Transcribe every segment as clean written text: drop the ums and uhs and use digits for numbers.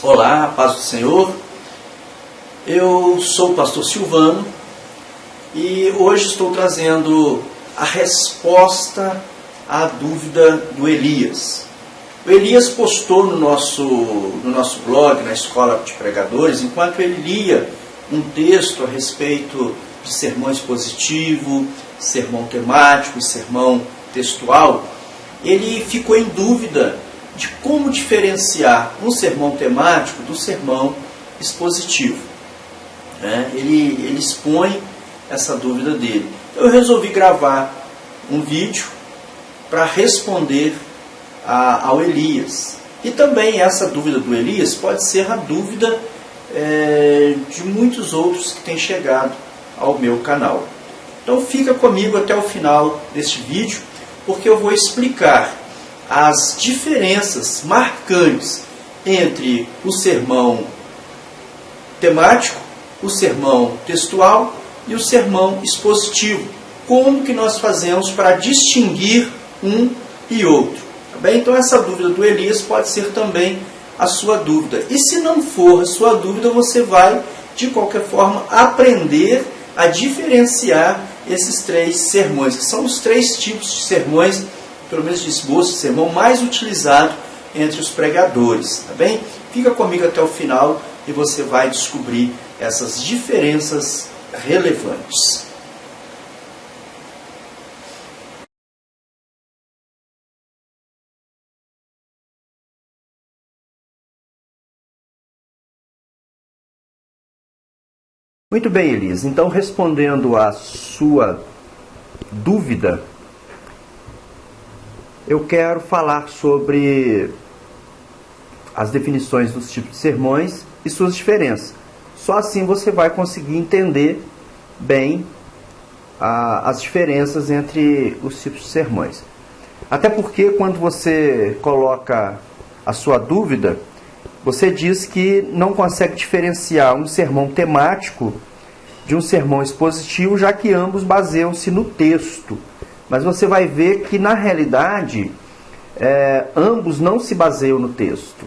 Olá, paz do Senhor. Eu sou o pastor Silvano e hoje estou trazendo a resposta à dúvida do Elias. O Elias postou no nosso blog, na Escola de Pregadores, enquanto ele lia um texto a respeito de sermão expositivo, sermão temático e sermão textual, ele ficou em dúvida de como diferenciar um sermão temático do sermão expositivo. Ele expõe essa dúvida dele. Eu resolvi gravar um vídeo para responder ao Elias. E também essa dúvida do Elias pode ser a dúvida de muitos outros que têm chegado ao meu canal. Então fica comigo até o final deste vídeo, porque eu vou explicar as diferenças marcantes entre o sermão temático, o sermão textual e o sermão expositivo. Como que nós fazemos para distinguir um e outro? Tá bem? Então essa dúvida do Elias pode ser também a sua dúvida. E se não for a sua dúvida, você vai, de qualquer forma, aprender a diferenciar esses três sermões, que são os três tipos de sermões, pelo menos de esboço de sermão, mais utilizado entre os pregadores. Tá bem? Fica comigo até o final e você vai descobrir essas diferenças relevantes. Muito bem, Elias. Então, respondendo à sua dúvida, eu quero falar sobre as definições dos tipos de sermões e suas diferenças. Só assim você vai conseguir entender bem as diferenças entre os tipos de sermões. Até porque quando você coloca a sua dúvida, você diz que não consegue diferenciar um sermão temático de um sermão expositivo, já que ambos baseiam-se no texto. Mas você vai ver que, na realidade, ambos não se baseiam no texto.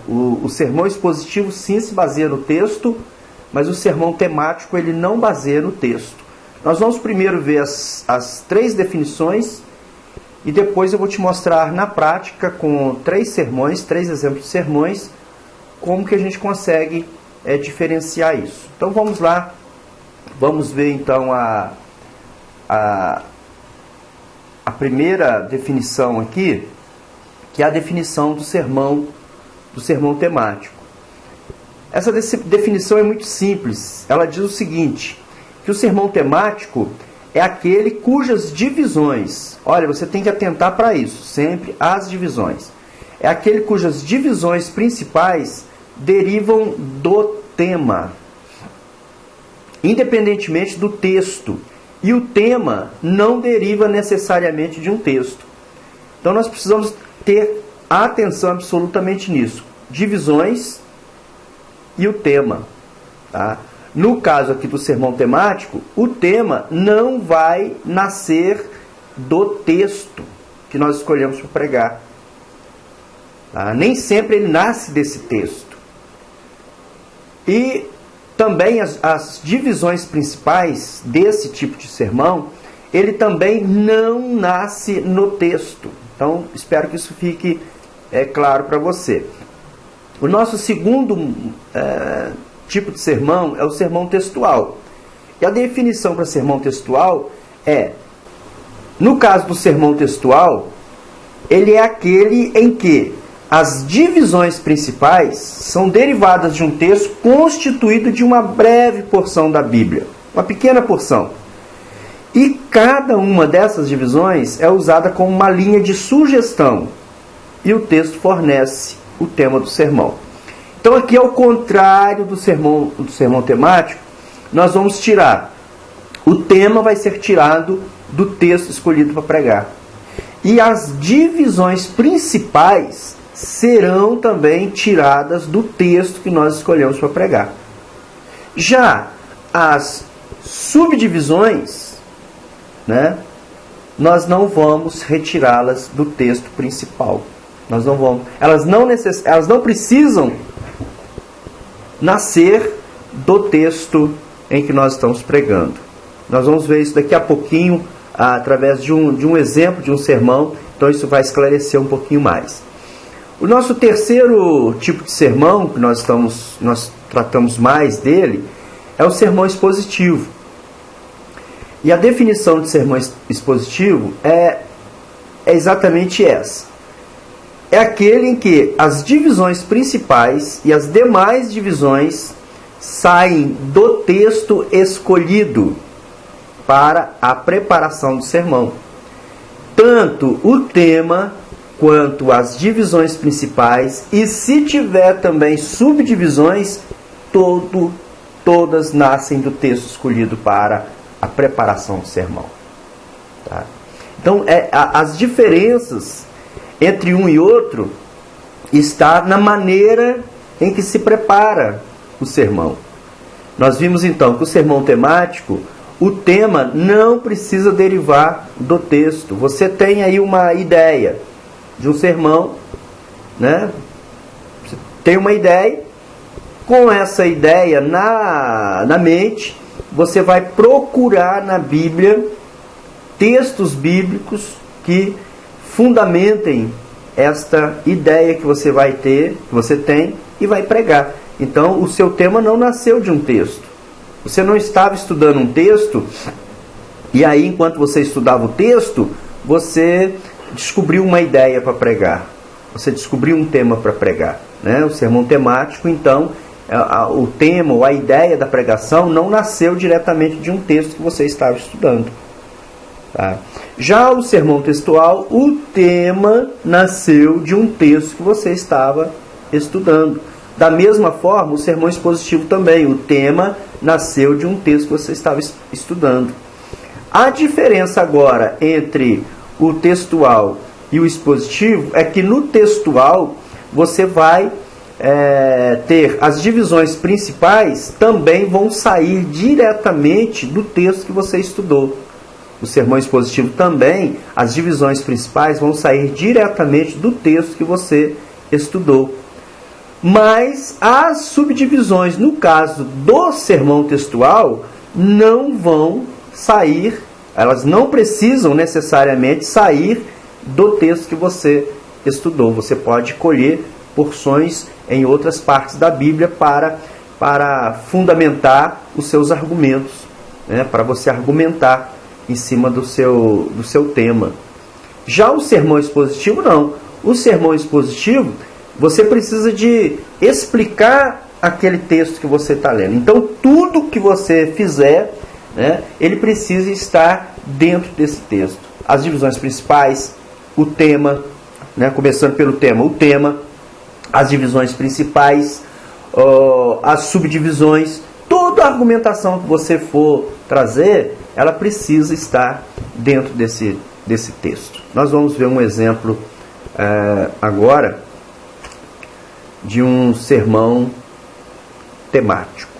O sermão expositivo, sim, se baseia no texto, mas o sermão temático, ele não baseia no texto. Nós vamos primeiro ver as três definições e depois eu vou te mostrar na prática, com três exemplos de sermões, como que a gente consegue diferenciar isso. Então vamos lá, vamos ver então a primeira definição aqui, que é a definição do sermão temático. Essa definição é muito simples. Ela diz o seguinte, que o sermão temático é aquele cujas divisões, olha, você tem que atentar para isso, sempre as divisões. É aquele cujas divisões principais derivam do tema, independentemente do texto. E o tema não deriva necessariamente de um texto. Então nós precisamos ter atenção absolutamente nisso. Divisões e o tema. Tá? No caso aqui do sermão temático, o tema não vai nascer do texto que nós escolhemos para pregar. Tá? Nem sempre ele nasce desse texto. E também as divisões principais desse tipo de sermão, ele também não nasce no texto. Então, espero que isso fique claro para você. O nosso segundo tipo de sermão é o sermão textual. E a definição para sermão textual no caso do sermão textual, ele é aquele em que as divisões principais são derivadas de um texto constituído de uma breve porção da Bíblia, uma pequena porção. E cada uma dessas divisões é usada como uma linha de sugestão, e o texto fornece o tema do sermão. Então aqui, ao contrário do sermão temático, nós vamos tirar. O tema vai ser tirado do texto escolhido para pregar. E as divisões principais serão também tiradas do texto que nós escolhemos para pregar. Já as subdivisões, nós não vamos retirá-las do texto principal. Elas não precisam nascer do texto em que nós estamos pregando. Nós vamos ver isso daqui a pouquinho, através de um exemplo, de um sermão, então isso vai esclarecer um pouquinho mais. O nosso terceiro tipo de sermão, que nós tratamos mais dele, é o sermão expositivo. E a definição de sermão expositivo é exatamente essa. É aquele em que as divisões principais e as demais divisões saem do texto escolhido para a preparação do sermão. Tanto o tema quanto as divisões principais, e se tiver também subdivisões, todas nascem do texto escolhido para a preparação do sermão. Tá? Então, as diferenças entre um e outro está na maneira em que se prepara o sermão. Nós vimos então que o sermão temático, o tema não precisa derivar do texto. Você tem aí uma ideia de um sermão, né? Você tem uma ideia, com essa ideia na mente, você vai procurar na Bíblia textos bíblicos que fundamentem esta ideia que você vai ter, que você tem, e vai pregar. Então, o seu tema não nasceu de um texto. Você não estava estudando um texto, e aí, enquanto você estudava o texto, você descobriu uma ideia para pregar. Você descobriu um tema para pregar, né? O sermão temático, então, o tema ou a ideia da pregação não nasceu diretamente de um texto que você estava estudando. Tá? Já o sermão textual, o tema nasceu de um texto que você estava estudando. Da mesma forma, o sermão expositivo também, o tema nasceu de um texto que você estava estudando. A diferença agora entre o textual e o expositivo é que no textual você vai ter as divisões principais, também vão sair diretamente do texto que você estudou. O sermão expositivo também, as divisões principais vão sair diretamente do texto que você estudou. Mas as subdivisões, no caso do sermão textual, não vão sair, elas não precisam necessariamente sair do texto que você estudou. Você pode colher porções em outras partes da Bíblia para fundamentar os seus argumentos, né? Para você argumentar em cima do seu tema. Já o sermão expositivo, não. O sermão expositivo, você precisa de explicar aquele texto que você está lendo. Então, tudo que você fizer, né, ele precisa estar dentro desse texto. As divisões principais, o tema, né, começando pelo tema, o tema, as divisões principais, as subdivisões, toda a argumentação que você for trazer, ela precisa estar dentro desse texto. Nós vamos ver um exemplo agora de um sermão temático.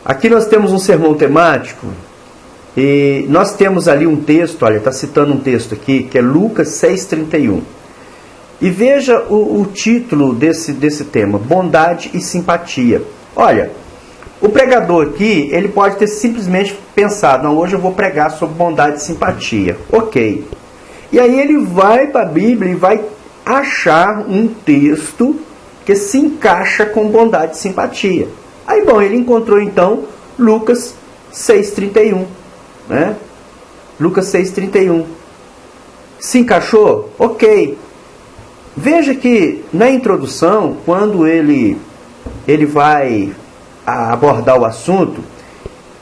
Aqui nós temos um sermão temático e nós temos ali um texto, olha, está citando um texto aqui, que é Lucas 6,31. E veja o título desse tema, bondade e simpatia. Olha, o pregador aqui, ele pode ter simplesmente pensado, não, hoje eu vou pregar sobre bondade e simpatia. Ok. E aí ele vai para a Bíblia e vai achar um texto que se encaixa com bondade e simpatia. Aí, bom, ele encontrou então Lucas 6,31. Né? Lucas 6,31. Se encaixou? Ok. Veja que na introdução, quando ele vai abordar o assunto,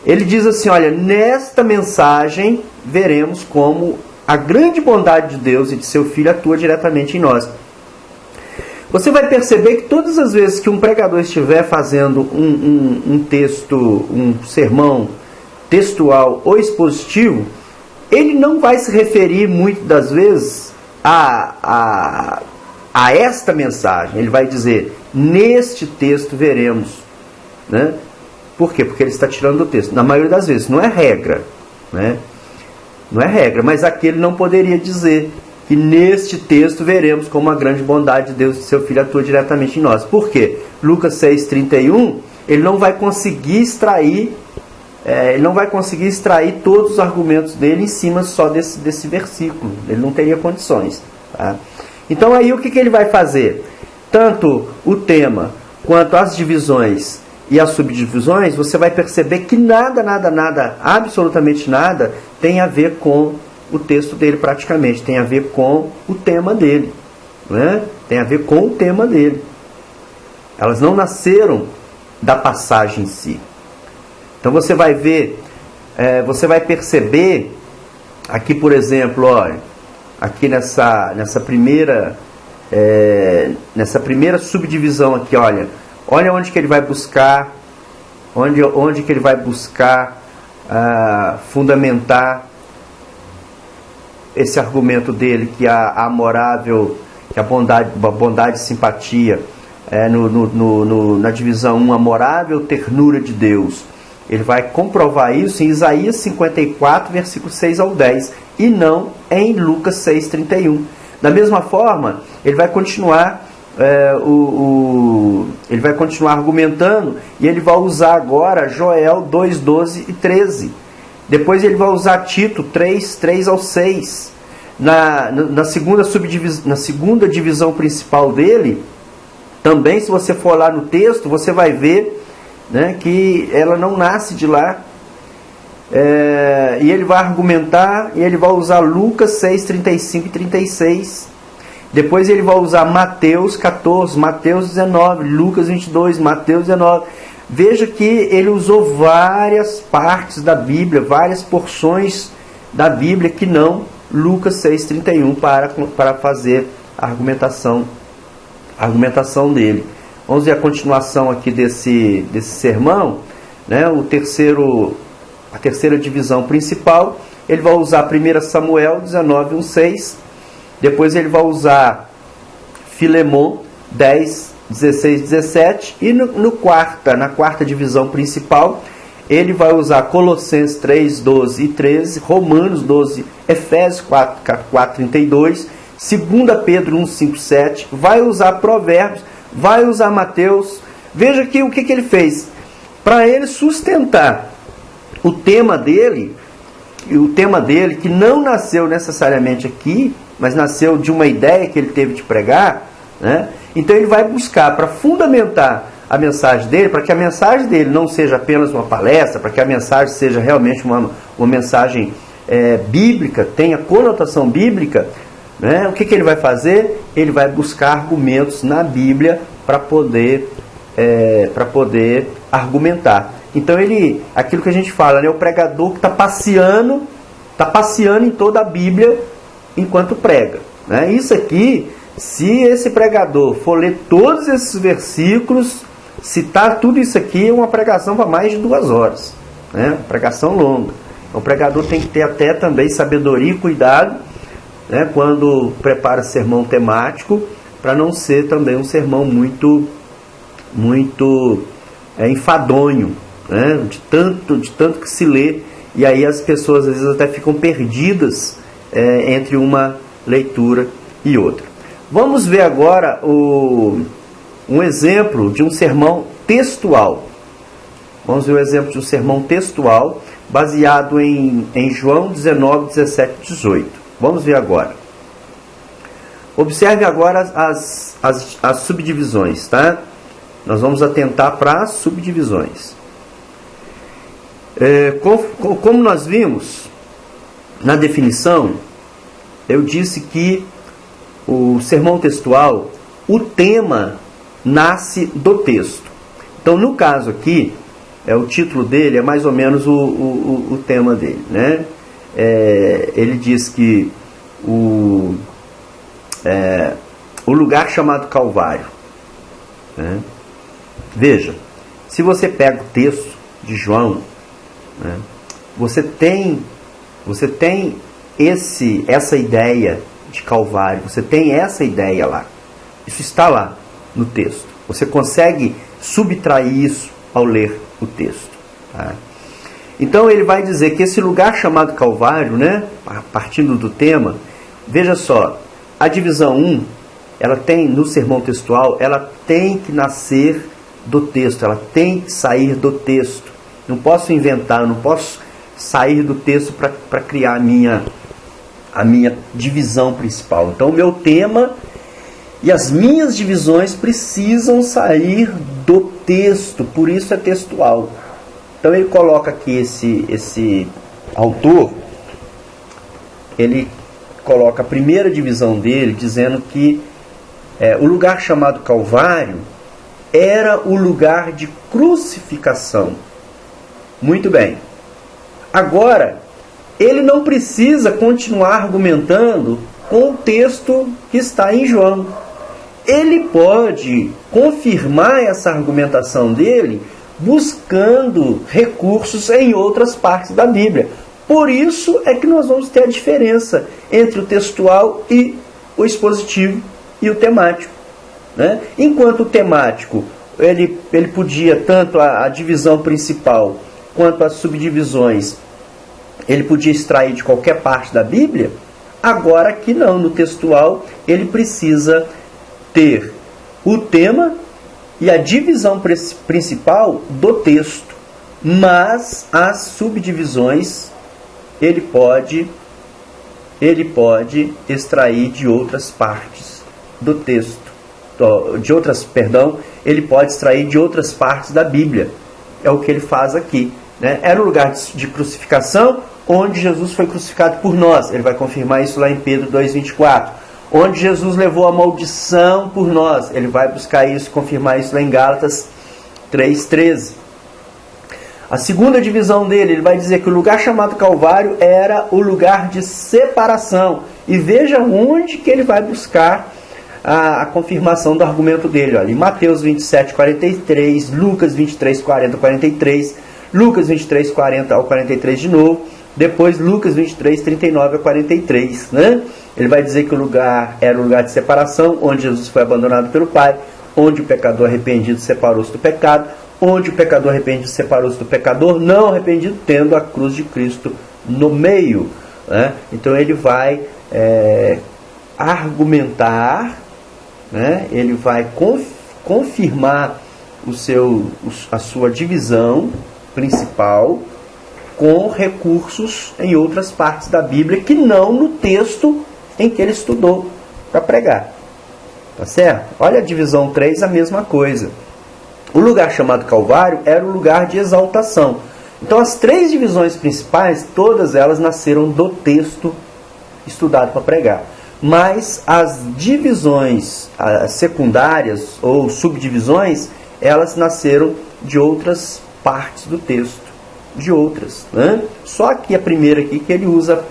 ele diz assim, olha, nesta mensagem veremos como a grande bondade de Deus e de seu Filho atua diretamente em nós. Você vai perceber que todas as vezes que um pregador estiver fazendo um texto, um sermão textual ou expositivo, ele não vai se referir muitas das vezes a esta mensagem. Ele vai dizer, neste texto veremos. Né? Por quê? Porque ele está tirando do texto. Na maioria das vezes, não é regra. Né? Não é regra, mas aqui ele não poderia dizer E neste texto veremos como a grande bondade de Deus e seu Filho atua diretamente em nós. Por quê? Lucas 6,31, ele não vai conseguir extrair todos os argumentos dele em cima só desse versículo. Ele não teria condições. Tá? Então aí o que ele vai fazer? Tanto o tema quanto as divisões e as subdivisões, você vai perceber que nada, absolutamente nada, tem a ver com o texto dele praticamente, tem a ver com o tema dele. Né? Tem a ver com o tema dele. Elas não nasceram da passagem em si. Então você vai ver, você vai perceber, aqui por exemplo, olha, aqui nessa primeira subdivisão aqui, olha onde que ele vai buscar, onde que ele vai buscar fundamentar esse argumento dele, que a amorável, que a bondade e simpatia, na divisão 1, amorável ternura de Deus. Ele vai comprovar isso em Isaías 54, versículos 6 ao 10, e não em Lucas 6,31. Da mesma forma, ele vai continuar argumentando, e ele vai usar agora Joel 2, 12 e 13. Depois ele vai usar Tito 3, 3 ao 6. Na segunda divisão principal dele, também, se você for lá no texto, você vai ver, né, que ela não nasce de lá. E ele vai argumentar, e ele vai usar Lucas 6, 35 e 36. Depois ele vai usar Mateus 14, Mateus 19, Lucas 22, Mateus 19. Veja que ele usou várias partes da Bíblia, várias porções da Bíblia, que não Lucas 6, 31, para fazer a argumentação dele. Vamos ver a continuação aqui desse sermão, né? A terceira divisão principal. Ele vai usar 1 Samuel 19, 1, 6. Depois ele vai usar Filemon 10, 16, 17. E na quarta divisão principal, ele vai usar Colossenses 3, 12 e 13, Romanos 12, Efésios 4, 32, 2 Pedro 1, 5, 7, vai usar Provérbios, vai usar Mateus. Veja que o que ele fez. Para ele sustentar o tema dele, que não nasceu necessariamente aqui, mas nasceu de uma ideia que ele teve de pregar, né? Então ele vai buscar, para fundamentar a mensagem dele, para que a mensagem dele não seja apenas uma palestra, para que a mensagem seja realmente uma mensagem bíblica, tenha conotação bíblica, né? O que ele vai fazer? Ele vai buscar argumentos na Bíblia para poder argumentar. Então aquilo que a gente fala, né? O pregador que está passeando em toda a Bíblia enquanto prega, né? Isso aqui, se esse pregador for ler todos esses versículos, citar tudo isso aqui, é uma pregação para mais de 2 horas, né? Pregação longa. Então, o pregador tem que ter até também sabedoria e cuidado, né, quando prepara sermão temático, para não ser também um sermão muito enfadonho, né, de tanto que se lê, e aí as pessoas às vezes até ficam perdidas entre uma leitura e outra. Vamos ver agora um exemplo de um sermão textual. Vamos ver o exemplo de um sermão textual baseado em João 19, 17 e 18. Vamos ver agora. Observe agora as subdivisões, tá? Nós vamos atentar para as subdivisões. Como nós vimos na definição, eu disse que o sermão textual, o tema nasce do texto. Então, no caso aqui, o título dele é mais ou menos o tema dele, né? Ele diz que o lugar chamado Calvário, né? Veja, se você pega o texto de João, né, você tem essa ideia de Calvário, você tem essa ideia lá. Isso está lá no texto. Você consegue subtrair isso ao ler o texto, tá? Então ele vai dizer que esse lugar chamado Calvário, né, partindo do tema, Veja só, a divisão 1, ela tem, no sermão textual, ela tem que nascer do texto, ela tem que sair do texto. Não posso inventar, não posso sair do texto para criar a minha divisão principal. Então, o meu tema e as minhas divisões precisam sair do texto, por isso é textual. Então, ele coloca aqui esse autor, ele coloca a primeira divisão dele, dizendo que o lugar chamado Calvário era o lugar de crucificação. Muito bem. Agora, ele não precisa continuar argumentando com o texto que está em João. Ele pode confirmar essa argumentação dele buscando recursos em outras partes da Bíblia. Por isso é que nós vamos ter a diferença entre o textual e o expositivo e o temático, né? Enquanto o temático, ele podia, tanto a divisão principal quanto as subdivisões, ele podia extrair de qualquer parte da Bíblia. Agora aqui não, no textual, ele precisa ter o tema e a divisão principal do texto, mas as subdivisões ele pode extrair de outras partes do texto, ele pode extrair de outras partes da Bíblia. É o que ele faz aqui, né? Era o lugar de crucificação, onde Jesus foi crucificado por nós. Ele vai confirmar isso lá em Pedro 2,24. Onde Jesus levou a maldição por nós. Ele vai buscar isso, confirmar isso lá em Gálatas 3,13. A segunda divisão dele, ele vai dizer que o lugar chamado Calvário era o lugar de separação. E veja onde que ele vai buscar a confirmação do argumento dele. Olha, em Mateus 27, 43, Lucas 23, 40, 43, Lucas 23, 40 ao 43 de novo, depois Lucas 23, 39 a 43, né? Ele vai dizer que o lugar era o lugar de separação, onde Jesus foi abandonado pelo Pai, onde o pecador arrependido separou-se do pecado, onde o pecador arrependido separou-se do pecador não arrependido, tendo a cruz de Cristo no meio, né? Então ele vai argumentar, né? Ele vai confirmar a sua divisão principal com recursos em outras partes da Bíblia que não no texto em que ele estudou para pregar. Tá certo? Olha a divisão 3, a mesma coisa. O lugar chamado Calvário era o lugar de exaltação. Então as três divisões principais, todas elas nasceram do texto estudado para pregar. Mas as divisões secundárias ou subdivisões, elas nasceram de outras partes do texto. De outras, né? Só aqui a primeira aqui que ele usa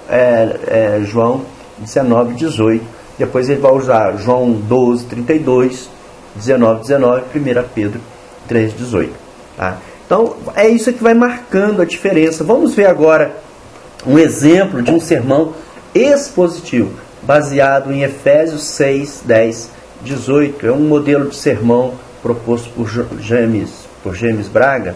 João 19, 18. Depois ele vai usar João 12, 32, 19, 19, 1 Pedro 3, 18. Tá? Então é isso que vai marcando a diferença. Vamos ver agora um exemplo de um sermão expositivo, baseado em Efésios 6, 10, 18. É um modelo de sermão proposto por James Braga.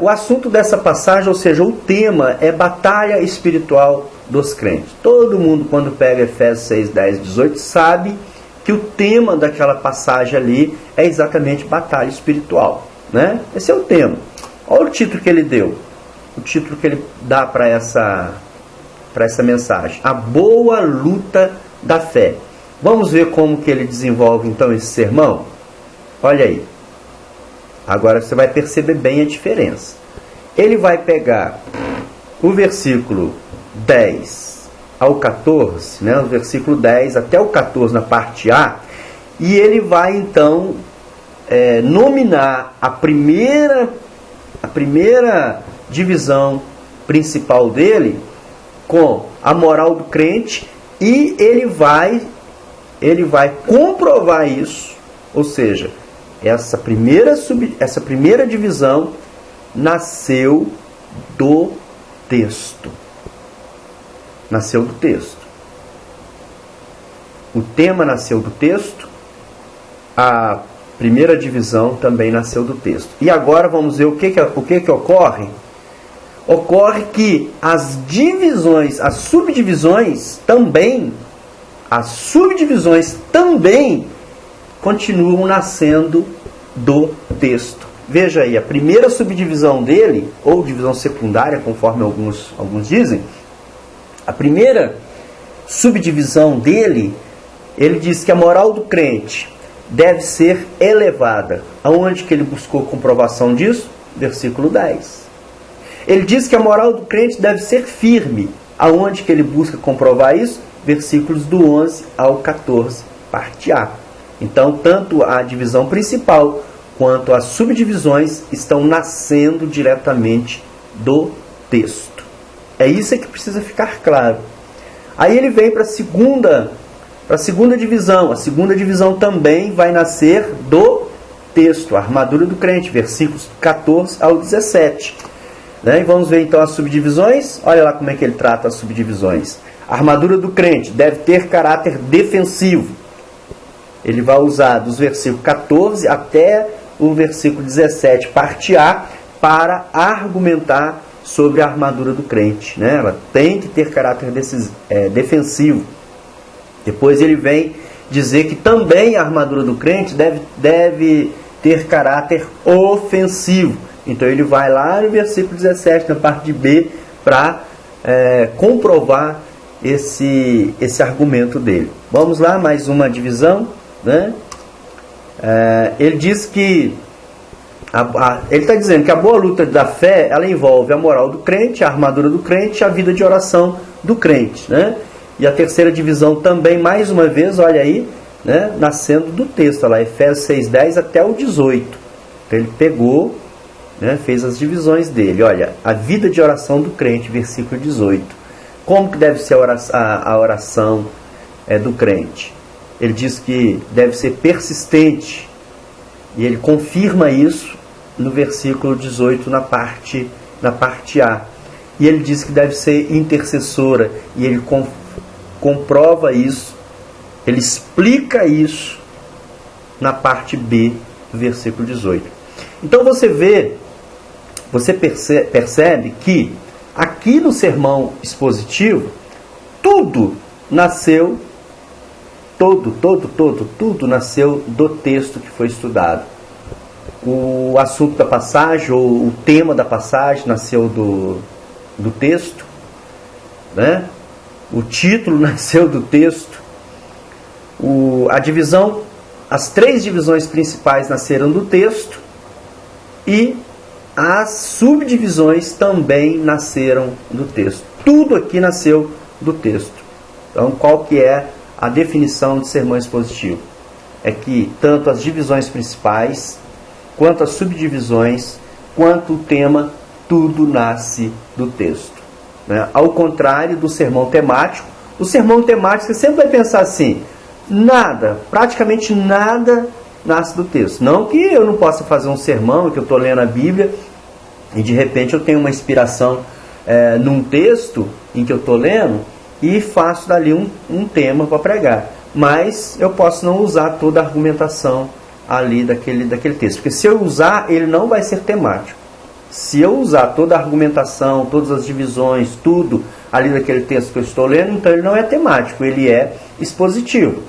O assunto dessa passagem, ou seja, o tema é batalha espiritual dos crentes. Todo mundo, quando pega Efésios 6, 10, 18, sabe que o tema daquela passagem ali é exatamente batalha espiritual, né? Esse é o tema. Olha o título que ele deu. O título que ele dá para essa mensagem: A Boa Luta da Fé. Vamos ver como que ele desenvolve então esse sermão? Olha aí. Agora você vai perceber bem a diferença. Ele vai pegar o versículo 10 ao 14, né, o versículo 10 até o 14 na parte A, e ele vai então nominar a primeira divisão principal dele com a moral do crente, e ele vai comprovar isso, ou seja, essa primeira divisão nasceu do texto. Nasceu do texto. O tema nasceu do texto. A primeira divisão também nasceu do texto. E agora vamos ver o que ocorre. ocorre que as subdivisões também continuam nascendo do texto. Veja aí, a primeira subdivisão dele, ou divisão secundária, conforme alguns dizem, a primeira subdivisão dele, ele diz que a moral do crente deve ser elevada. Aonde que ele buscou comprovação disso? Versículo 10. Ele diz que a moral do crente deve ser firme. Aonde que ele busca comprovar isso? Versículos do 11 ao 14, parte A. Então, tanto a divisão principal quanto as subdivisões estão nascendo diretamente do texto. É isso que precisa ficar claro. Aí ele vem para a segunda divisão. A segunda divisão também vai nascer do texto, a armadura do crente, versículos 14 ao 17. E vamos ver então as subdivisões. Olha lá como é que ele trata as subdivisões. A armadura do crente deve ter caráter defensivo. Ele vai usar dos versículos 14 até o versículo 17, parte A, para argumentar sobre a armadura do crente. Ela tem que ter caráter defensivo. Depois ele vem dizer que também a armadura do crente deve ter caráter ofensivo. Então ele vai lá no versículo 17, na parte de B, para comprovar esse argumento dele. Vamos lá, mais uma divisão. Ele diz que ele está dizendo que a boa luta da fé, ela envolve a moral do crente, a armadura do crente e a vida de oração do crente. E a terceira divisão também, mais uma vez, olha aí, nascendo do texto, lá, Efésios 6:10 até o 18. Então ele pegou, fez as divisões dele. Olha, a vida de oração do crente, versículo 18. Como que deve ser a oração do crente? Ele diz que deve ser persistente, e ele confirma isso no versículo 18, na parte A. E ele diz que deve ser intercessora, e ele comprova isso, ele explica isso na parte B do versículo 18. Então você percebe que aqui no sermão expositivo, tudo nasceu nasceu do texto que foi estudado. O assunto da passagem, ou o tema da passagem, nasceu do texto, O título nasceu do texto. As três divisões principais nasceram do texto, e as subdivisões também nasceram do texto. Tudo aqui nasceu do texto. Então, qual que é a definição de sermão expositivo? É que tanto as divisões principais, quanto as subdivisões, quanto o tema, tudo nasce do texto. Ao contrário do sermão temático. O sermão temático, você sempre vai pensar assim: praticamente nada nasce do texto. Não que eu não possa fazer um sermão, que eu estou lendo a Bíblia, e de repente eu tenho uma inspiração num texto em que eu estou lendo, e faço dali um tema para pregar. Mas eu posso não usar toda a argumentação ali daquele texto. Porque se eu usar, ele não vai ser temático. Se eu usar toda a argumentação, todas as divisões, tudo ali daquele texto que eu estou lendo, então ele não é temático, ele é expositivo.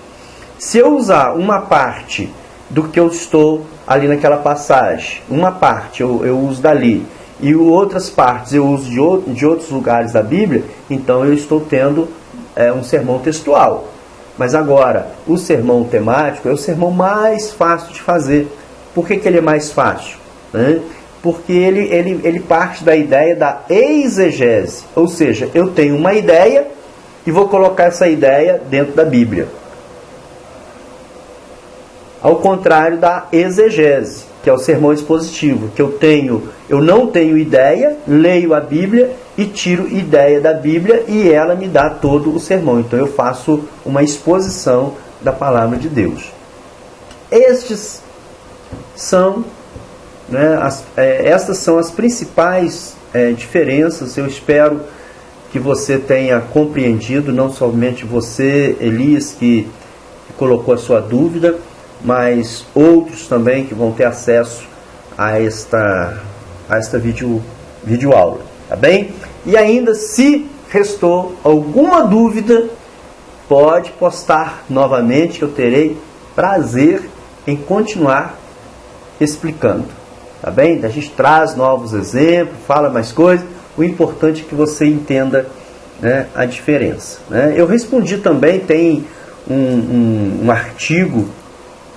Se eu usar uma parte do que eu estou ali naquela passagem, uma parte eu uso dali, e outras partes eu uso de outros lugares da Bíblia, então eu estou tendo um sermão textual. Mas agora, o sermão temático é o sermão mais fácil de fazer. Por que ele é mais fácil? Porque ele parte da ideia da exegese. Ou seja, eu tenho uma ideia e vou colocar essa ideia dentro da Bíblia. Ao contrário da exegese, que é o sermão expositivo, que eu não tenho ideia, leio a Bíblia e tiro ideia da Bíblia, e ela me dá todo o sermão. Então eu faço uma exposição da palavra de Deus. Estas são as principais diferenças. Eu espero que você tenha compreendido, não somente você, Elias, que colocou a sua dúvida, mas outros também que vão ter acesso a esta videoaula. tá bem? E ainda, se restou alguma dúvida, pode postar novamente, que eu terei prazer em continuar explicando, tá bem? A gente traz novos exemplos, fala mais coisas, o importante é que você entenda, né, a diferença, né? Eu respondi também, tem um artigo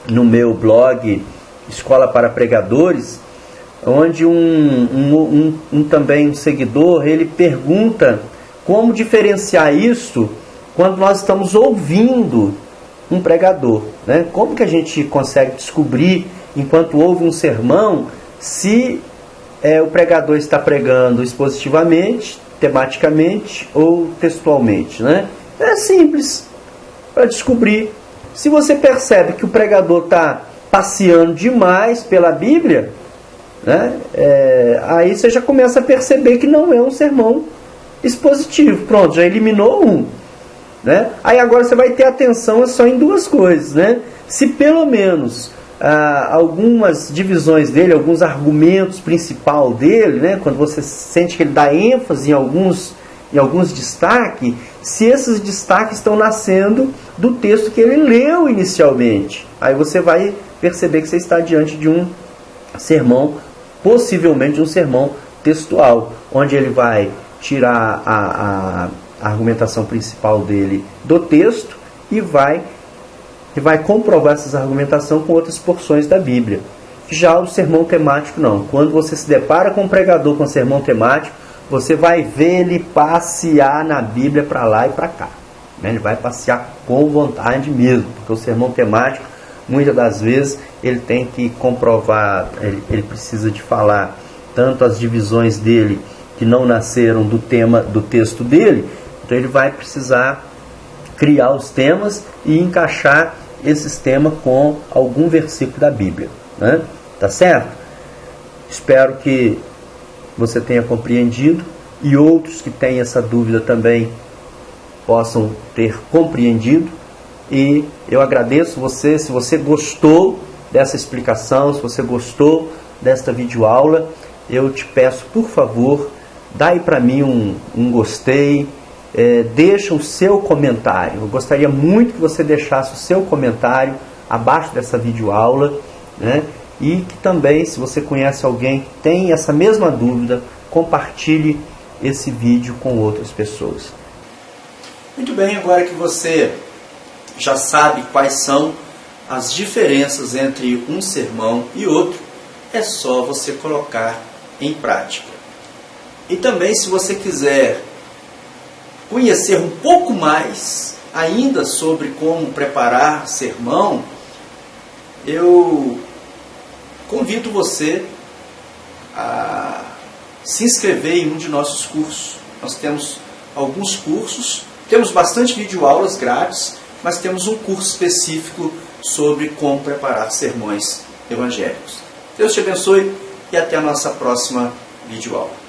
no meu blog Escola para Pregadores, onde também um seguidor, ele pergunta como diferenciar isso quando nós estamos ouvindo um pregador, né? Como que a gente consegue descobrir, enquanto ouve um sermão, se o pregador está pregando expositivamente, tematicamente ou textualmente, né? É simples para descobrir. Se você percebe que o pregador está passeando demais pela Bíblia, né? Aí você já começa a perceber que não é um sermão expositivo. Pronto, já eliminou um, né? Aí agora você vai ter atenção só em duas coisas, né? Se pelo menos algumas divisões dele, alguns argumentos principais dele, né? Quando você sente que ele dá ênfase em alguns destaques, se esses destaques estão nascendo do texto que ele leu inicialmente, aí você vai perceber que você está diante de um sermão, possivelmente um sermão textual, onde ele vai tirar a argumentação principal dele do texto e vai comprovar essa argumentação com outras porções da Bíblia. Já o sermão temático não. Quando você se depara com um pregador com sermão temático, você vai ver ele passear na Bíblia para lá e para cá, né? Ele vai passear com vontade mesmo, porque o sermão temático, muitas das vezes, ele tem que comprovar, ele precisa de falar tanto as divisões dele que não nasceram do tema do texto dele, então ele vai precisar criar os temas e encaixar esses temas com algum versículo da Bíblia, né? Tá certo? Espero que você tenha compreendido e outros que têm essa dúvida também possam ter compreendido. E eu agradeço você, se você gostou dessa explicação, se você gostou desta videoaula, eu te peço, por favor, dá aí para mim um gostei, deixa o seu comentário. Eu gostaria muito que você deixasse o seu comentário abaixo dessa videoaula, né? E que também, se você conhece alguém que tem essa mesma dúvida, compartilhe esse vídeo com outras pessoas. Muito bem, agora que você já sabe quais são as diferenças entre um sermão e outro, é só você colocar em prática. E também, se você quiser conhecer um pouco mais ainda sobre como preparar sermão, eu convido você a se inscrever em um de nossos cursos. Nós temos alguns cursos, temos bastante videoaulas grátis, mas temos um curso específico sobre como preparar sermões evangélicos. Deus te abençoe e até a nossa próxima videoaula.